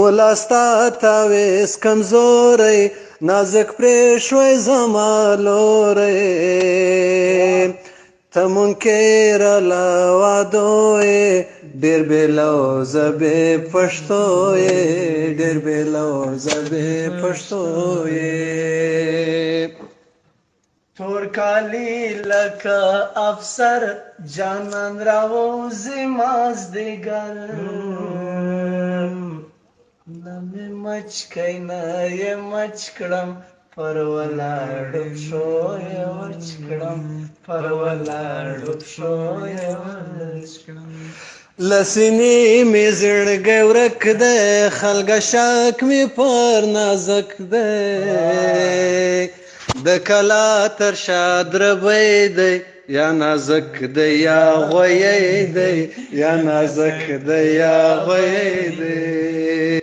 ولاستا تاویز کمزوری نازک پریشوی زمالوری ته منکر له وعدو یې ډېر بېلو زبې پښتو یې ډېر بېلو زبې پښتو یې تور کالی لکه افسر جانان راوزي مازدیګر نه مې مچکۍ نه یې مچ کړم پر ولاړو پښو یې وچ کړم پر ولاړو پښو یې وچ کړم له سینې مې زړګی ورک دی خلګه شک مې پر نازک دی د کلا تر شا دربی دی یا نازک دی یا غویی دی یا نازک دی یا غویی دی